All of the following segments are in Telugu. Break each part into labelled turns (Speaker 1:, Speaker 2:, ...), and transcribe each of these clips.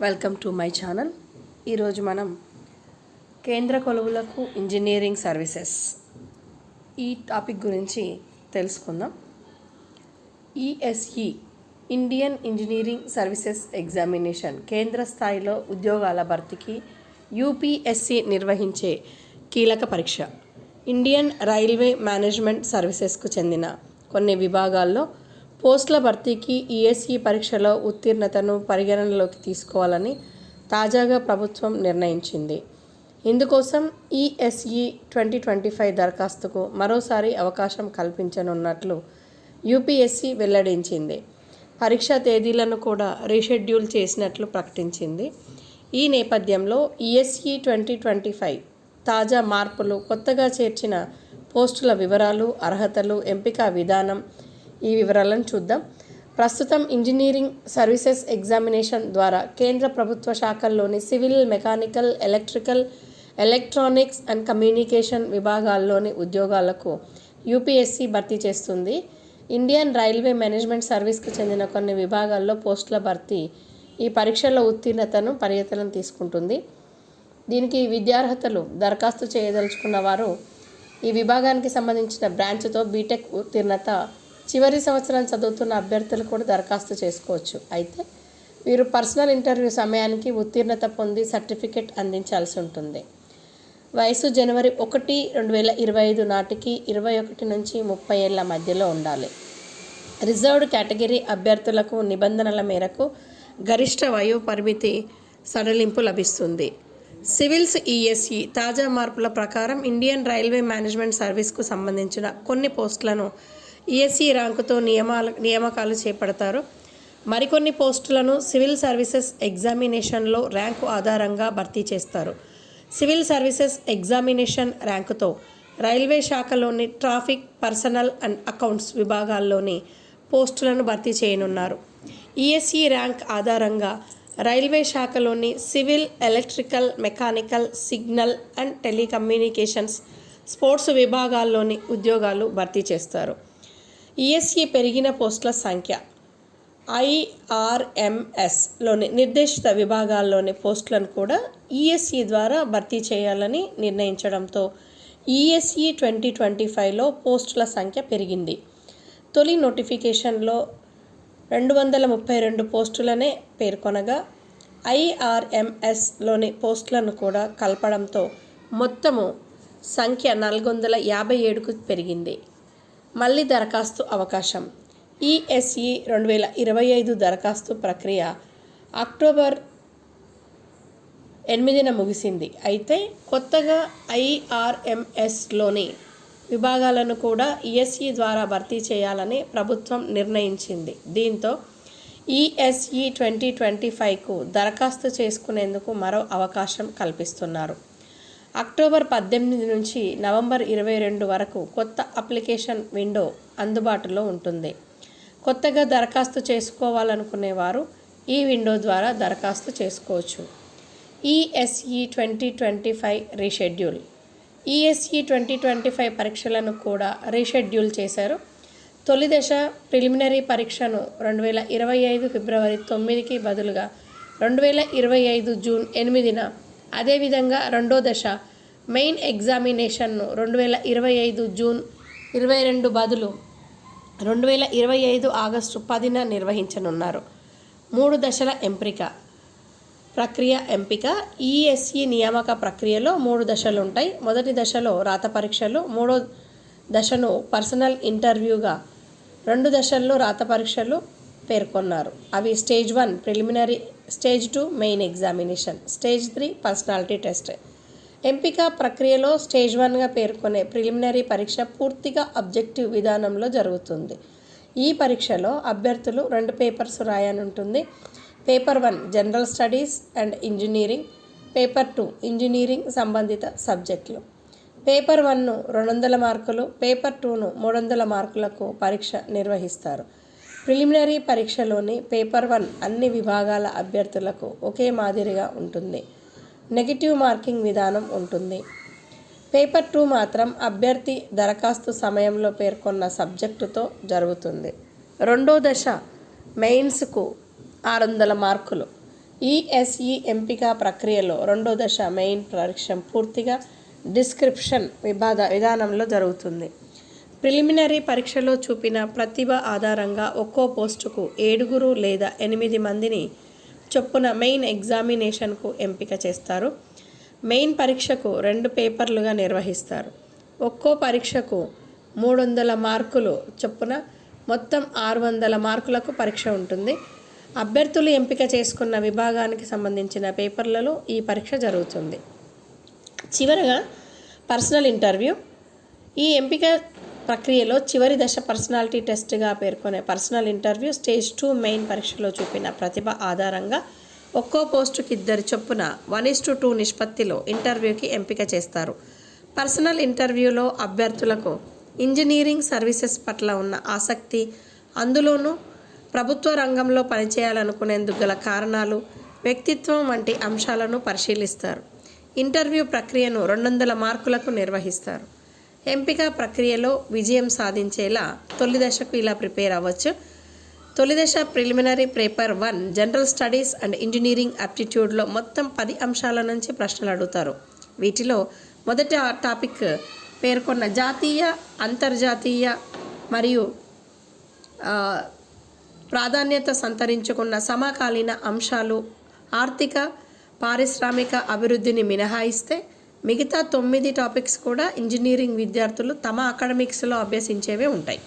Speaker 1: Welcome to my channel. ఈరోజు మనం కేంద్ర కొలువులకు ఇంజనీరింగ్ సర్వీసెస్ ఈ టాపిక్ గురించి తెలుసుకుందాం. ESE Indian engineering services examination కేంద్ర స్థాయిలో ఉద్యోగాల భర్తీకి యూపీఎస్సీ నిర్వహించే కీలక పరీక్ష. ఇండియన్ రైల్వే మేనేజ్మెంట్ సర్వీసెస్కు చెందిన కొన్ని విభాగాల్లో పోస్టుల భర్తీకి ఈఎస్ఈ పరీక్షలో ఉత్తీర్ణతను పరిగణనలోకి తీసుకోవాలని తాజాగా ప్రభుత్వం నిర్ణయించింది. ఇందుకోసం ఈఎస్ఈ 2025 దరఖాస్తుకు మరోసారి అవకాశం కల్పించనున్నట్లు యూపీఎస్సీ వెల్లడించింది. పరీక్షా తేదీలను కూడా రీషెడ్యూల్ చేసినట్లు ప్రకటించింది. ఈ నేపథ్యంలో ఈఎస్ఈ 2025 తాజా మార్పులు, కొత్తగా చేర్చిన పోస్టుల వివరాలు, అర్హతలు, ఎంపిక విధానం, ఈ వివరాలను చూద్దాం. ప్రస్తుతం ఇంజనీరింగ్ సర్వీసెస్ ఎగ్జామినేషన్ ద్వారా కేంద్ర ప్రభుత్వ శాఖల్లోని civil, mechanical, electrical, electronics and communication విభాగాల్లోని ఉద్యోగాలకు యూపీఎస్సీ భర్తీ చేస్తుంది. ఇండియన్ రైల్వే మేనేజ్మెంట్ సర్వీస్కు చెందిన కొన్ని విభాగాల్లో పోస్టుల భర్తీ ఈ పరీక్షల్లో ఉత్తీర్ణతను పరిగణనలోకి తీసుకుంటుంది. దీనికి విద్యార్హతలు దరఖాస్తు చేయదలుచుకున్న వారు ఈ విభాగానికి సంబంధించిన బ్రాంచ్తో బీటెక్ ఉత్తీర్ణత, చివరి సంవత్సరం చదువుతున్న అభ్యర్థులు కూడా దరఖాస్తు చేసుకోవచ్చు. అయితే వీరు పర్సనల్ ఇంటర్వ్యూ సమయానికి ఉత్తీర్ణత పొంది సర్టిఫికెట్ అందించాల్సి ఉంటుంది. వయసు జనవరి 1, 2025 నాటికి 21 నుంచి 30 ఏళ్ల మధ్యలో ఉండాలి. రిజర్వ్డ్ కేటగిరీ అభ్యర్థులకు నిబంధనల మేరకు గరిష్ట వయో పరిమితి సడలింపు లభిస్తుంది. సివిల్స్ ఈఎస్ఈ తాజా మార్పుల ప్రకారం ఇండియన్ రైల్వే మేనేజ్మెంట్ సర్వీస్కు సంబంధించిన కొన్ని పోస్టులను ఈఎస్ఈ ర్యాంకుతో నియామకాలు చేపడతారు. మరికొన్ని పోస్టులను సివిల్ సర్వీసెస్ ఎగ్జామినేషన్లో ర్యాంకు ఆధారంగా భర్తీ చేస్తారు. సివిల్ సర్వీసెస్ ఎగ్జామినేషన్ ర్యాంకుతో రైల్వే శాఖలోని ట్రాఫిక్, పర్సనల్ అండ్ అకౌంట్స్ విభాగాల్లోని పోస్టులను భర్తీ చేయనున్నారు. ఈఎస్ఈ ర్యాంక్ ఆధారంగా రైల్వే శాఖలోని civil, electrical, mechanical, signal and telecommunications, sports విభాగాల్లోని ఉద్యోగాలు భర్తీ చేస్తారు. ఈఎస్ఈ పెరిగిన పోస్టుల సంఖ్య ఐఆర్ఎంఎస్లోని నిర్దేశిత విభాగాల్లోని పోస్టులను కూడా ఈఎస్ఈ ద్వారా భర్తీ చేయాలని నిర్ణయించడంతో ఈఎస్ఈ 2025లో పోస్టుల సంఖ్య పెరిగింది. తొలి నోటిఫికేషన్లో 232 పోస్టులనే పేర్కొనగా ఐఆర్ఎంఎస్లోని పోస్టులను కూడా కలపడంతో మొత్తము సంఖ్య 457కు పెరిగింది. మళ్ళీ దరఖాస్తు అవకాశం. ఈఎస్ఈ 2025 దరఖాస్తు ప్రక్రియ అక్టోబర్ 8న ముగిసింది. అయితే కొత్తగా ఐఆర్ఎంఎస్లోని విభాగాలను కూడా ఈఎస్ఈ ద్వారా భర్తీ చేయాలని ప్రభుత్వం నిర్ణయించింది. దీంతో ఈఎస్ఈ 2025కు దరఖాస్తు చేసుకునేందుకు మరో అవకాశం కల్పిస్తున్నారు. అక్టోబర్ 18 నుంచి నవంబర్ 22 వరకు కొత్త అప్లికేషన్ విండో అందుబాటులో ఉంటుంది. కొత్తగా దరఖాస్తు చేసుకోవాలనుకునేవారు ఈ విండో ద్వారా దరఖాస్తు చేసుకోవచ్చు. ESE 2025 reschedule. ఈఎస్ఈ 2025 పరీక్షలను కూడా రీషెడ్యూల్ చేశారు. తొలి దశ ప్రిలిమినరీ పరీక్షను 2025 ఫిబ్రవరి 9కి బదులుగా 2025 జూన్ 8న, అదేవిధంగా రెండో దశ మెయిన్ ఎగ్జామినేషన్ను 2025 జూన్ 22 బదులు 2025 ఆగస్టు 10న నిర్వహించనున్నారు. 3 దశల ఎంపిక. ఈఎస్ఈ నియామక ప్రక్రియలో 3 దశలు ఉంటాయి. మొదటి దశలో రాత పరీక్షలు, మూడో దశను పర్సనల్ ఇంటర్వ్యూగా, 2 దశల్లో రాత పరీక్షలు పేర్కొన్నారు. అవి stage 1 preliminary, stage 2 main examination, stage 3 personality test. ఎంపిక ప్రక్రియలో స్టేజ్ 1గా పేర్కొనే ప్రిలిమినరీ పరీక్ష పూర్తిగా అబ్జెక్టివ్ విధానంలో జరుగుతుంది. ఈ పరీక్షలో అభ్యర్థులు 2 పేపర్స్ రాయనుంటుంది. Paper 1 general studies and engineering, paper 2 engineering సంబంధిత సబ్జెక్టులు. పేపర్ 1ను 200 మార్కులు, పేపర్ 2ను 300 మార్కులకు పరీక్ష నిర్వహిస్తారు. ప్రిలిమినరీ పరీక్షలోని పేపర్ 1 అన్ని విభాగాల అభ్యర్థులకు ఒకే మాదిరిగా ఉంటుంది. నెగిటివ్ మార్కింగ్ విధానం ఉంటుంది. పేపర్ 2 మాత్రం అభ్యర్థి దరఖాస్తు సమయంలో పేర్కొన్న సబ్జెక్టుతో జరుగుతుంది. రెండో దశ మెయిన్స్కు 600 మార్కులు. ఈఎస్ఈ ఎంపిక ప్రక్రియలో రెండో దశ మెయిన్ పరీక్ష పూర్తిగా డిస్క్రిప్షన్ విధానంలో జరుగుతుంది. ప్రిలిమినరీ పరీక్షలో చూపిన ప్రతిభ ఆధారంగా ఒక్కో పోస్టుకు 7 లేదా 8 మందిని చొప్పున మెయిన్ ఎగ్జామినేషన్కు ఎంపిక చేస్తారు. మెయిన్ పరీక్షకు 2 పేపర్లుగా నిర్వహిస్తారు. ఒక్కో పరీక్షకు 300 మార్కులు చొప్పున మొత్తం 600 మార్కులకు పరీక్ష ఉంటుంది. అభ్యర్థులు ఎంపిక చేసుకున్న విభాగానికి సంబంధించిన పేపర్లలో ఈ పరీక్ష జరుగుతుంది. చివరగా పర్సనల్ ఇంటర్వ్యూ. ఈ ఎంపిక ప్రక్రియలో చివరి దశ పర్సనాలిటీ టెస్ట్గా పేర్కొనే పర్సనల్ ఇంటర్వ్యూ స్టేజ్ 2 మెయిన్ పరీక్షలో చూపిన ప్రతిభ ఆధారంగా ఒక్కో పోస్టుకి 2 చొప్పున 1:2 నిష్పత్తిలో ఇంటర్వ్యూకి ఎంపిక చేస్తారు. పర్సనల్ ఇంటర్వ్యూలో అభ్యర్థులకు ఇంజనీరింగ్ సర్వీసెస్ పట్ల ఉన్న ఆసక్తి, అందులోనూ ప్రభుత్వ రంగంలో పనిచేయాలనుకునేందుకు గల కారణాలు, వ్యక్తిత్వం వంటి అంశాలను పరిశీలిస్తారు. ఇంటర్వ్యూ ప్రక్రియను 200 మార్కులకు నిర్వహిస్తారు. ఎంపిక ప్రక్రియలో విజయం సాధించేలా తొలి దశకు ఇలా ప్రిపేర్ అవ్వచ్చు. తొలి దశ preliminary paper 1 general studies and engineering ఆప్టిట్యూడ్లో మొత్తం 10 అంశాల నుంచి ప్రశ్నలు అడుగుతారు. వీటిలో మొదటి టాపిక్ పేర్కొన్న జాతీయ, అంతర్జాతీయ మరియు ప్రాధాన్యత సంతరించుకున్న సమకాలీన అంశాలు, ఆర్థిక పారిశ్రామిక అభివృద్ధిని మినహాయిస్తే మిగతా 9 టాపిక్స్ కూడా ఇంజనీరింగ్ విద్యార్థులు తమ అకాడమిక్స్లో అభ్యసించేవే ఉంటాయి.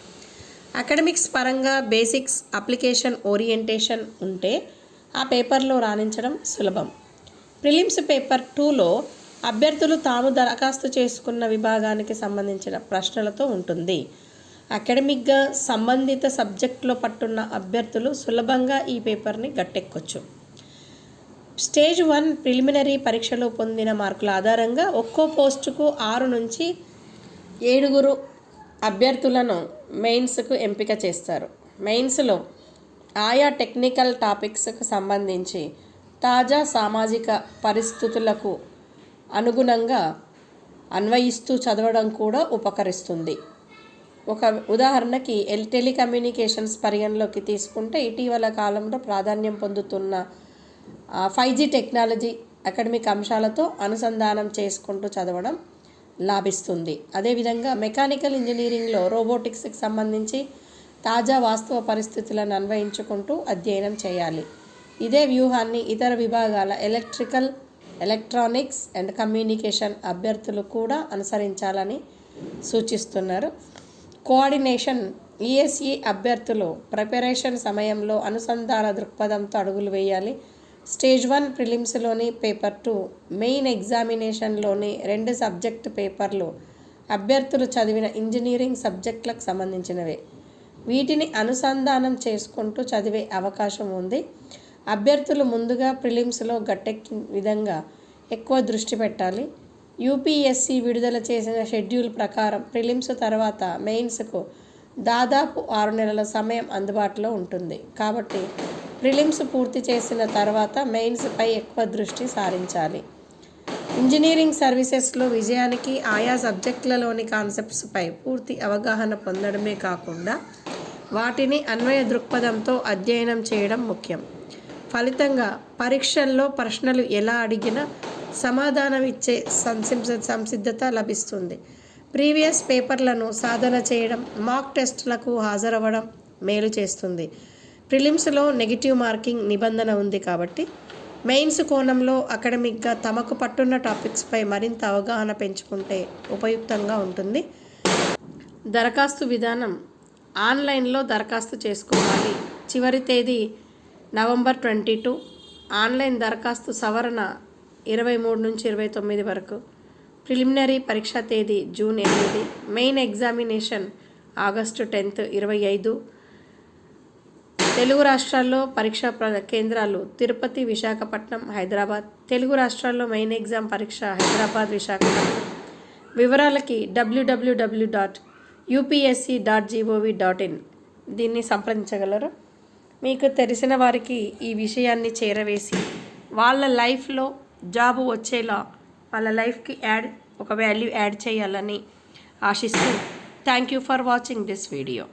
Speaker 1: అకాడమిక్స్ పరంగా బేసిక్స్, అప్లికేషన్ ఓరియంటేషన్ ఉంటే ఆ పేపర్లో రాణించడం సులభం. ప్రిలిమ్స్ పేపర్ 2లో అభ్యర్థులు తాము దరఖాస్తు చేసుకున్న విభాగానికి సంబంధించిన ప్రశ్నలతో ఉంటుంది. అకాడమిక్గా సంబంధిత సబ్జెక్టులో పట్టున్న అభ్యర్థులు సులభంగా ఈ పేపర్ని గట్టెక్కొచ్చు. స్టేజ్ 1 ప్రిలిమినరీ పరీక్షలో పొందిన మార్కుల ఆధారంగా ఒక్కో పోస్టుకు 6 నుంచి 7 అభ్యర్థులను మెయిన్స్కు ఎంపిక చేస్తారు. మెయిన్స్లో ఆయా టెక్నికల్ టాపిక్స్కు సంబంధించి తాజా సామాజిక పరిస్థితులకు అనుగుణంగా అన్వయిస్తూ చదవడం కూడా ఉపకరిస్తుంది. ఒక ఉదాహరణకి టెలికమ్యూనికేషన్స్ పరిగణలోకి తీసుకుంటే ఇటీవల కాలంలో ప్రాధాన్యం పొందుతున్న 5G టెక్నాలజీ అకాడమిక్ అంశాలతో అనుసంధానం చేసుకుంటూ చదవడం లాభిస్తుంది. అదేవిధంగా మెకానికల్ ఇంజనీరింగ్లో రోబోటిక్స్కి సంబంధించి తాజా వాస్తవ పరిస్థితులను అన్వయించుకుంటూ అధ్యయనం చేయాలి. ఇదే వ్యూహాన్ని ఇతర విభాగాల ఎలక్ట్రికల్, ఎలక్ట్రానిక్స్ అండ్ కమ్యూనికేషన్ అభ్యర్థులు కూడా అనుసరించాలని సూచిస్తున్నారు. కోఆర్డినేషన్. ఈఎస్ఈ అభ్యర్థులు ప్రిపరేషన్ సమయంలో అనుసంధాన దృక్పథంతో అడుగులు వేయాలి. స్టేజ్ 1 ప్రిలిమ్స్లోని పేపర్ 2 మెయిన్ ఎగ్జామినేషన్లోని 2 సబ్జెక్ట్ పేపర్లు అభ్యర్థులు చదివిన ఇంజనీరింగ్ సబ్జెక్టులకు సంబంధించినవే. వీటిని అనుసంధానం చేసుకుంటూ చదివే అవకాశం ఉంది. అభ్యర్థులు ముందుగా ప్రిలిమ్స్లో గట్టెక్కి విధంగా ఎక్కువ దృష్టి పెట్టాలి. యూపీఎస్సీ విడుదల చేసిన షెడ్యూల్ ప్రకారం ప్రిలిమ్స్ తర్వాత మెయిన్స్కు దాదాపు 6 నెలల సమయం అందుబాటులో ఉంటుంది. కాబట్టి ప్రిలిమ్స్ పూర్తి చేసిన తర్వాత మెయిన్స్పై ఎక్కువ దృష్టి సారించాలి. ఇంజనీరింగ్ సర్వీసెస్లో విజయానికి ఆయా సబ్జెక్టులలోని కాన్సెప్ట్స్పై పూర్తి అవగాహన పొందడమే కాకుండా వాటిని అన్వయ దృక్పథంతో అధ్యయనం చేయడం ముఖ్యం. ఫలితంగా పరీక్షల్లో ప్రశ్నలు ఎలా అడిగినా సమాధానం ఇచ్చే సంసిద్ధత లభిస్తుంది. ప్రీవియస్ పేపర్లను సాధన చేయడం, మాక్ టెస్టులకు హాజరవ్వడం మేలు చేస్తుంది. ప్రిలిమ్స్లో నెగిటివ్ మార్కింగ్ నిబంధన ఉంది కాబట్టి మెయిన్స్ కోణంలో అకాడమిక్గా తమకు పట్టున్న టాపిక్స్పై మరింత అవగాహన పెంచుకుంటే ఉపయుక్తంగా ఉంటుంది. దరఖాస్తు విధానం. ఆన్లైన్లో దరఖాస్తు చేసుకోవాలి. చివరి తేదీ నవంబర్ 22. ఆన్లైన్ దరఖాస్తు సవరణ 23 నుంచి 29 వరకు. ప్రిలిమినరీ పరీక్షా తేదీ June 8. Main examination August 10, 25. Telugu రాష్ట్రాల్లో పరీక్షా కేంద్రాలు తిరుపతి, విశాఖపట్నం, హైదరాబాద్. తెలుగు రాష్ట్రాల్లో మెయిన్ ఎగ్జామ్ పరీక్ష హైదరాబాద్, విశాఖపట్నం. వివరాలకి www.upsc.gov.in దీన్ని సంప్రదించగలరు. మీకు తెలిసిన వారికి ఈ విషయాన్ని చేరవేసి వాళ్ళ లైఫ్లో జాబు వచ్చేలా వాళ్ళ లైఫ్కి ఒక వాల్యూ యాడ్ చేయాలని ఆశిస్తూ thank you for watching this video.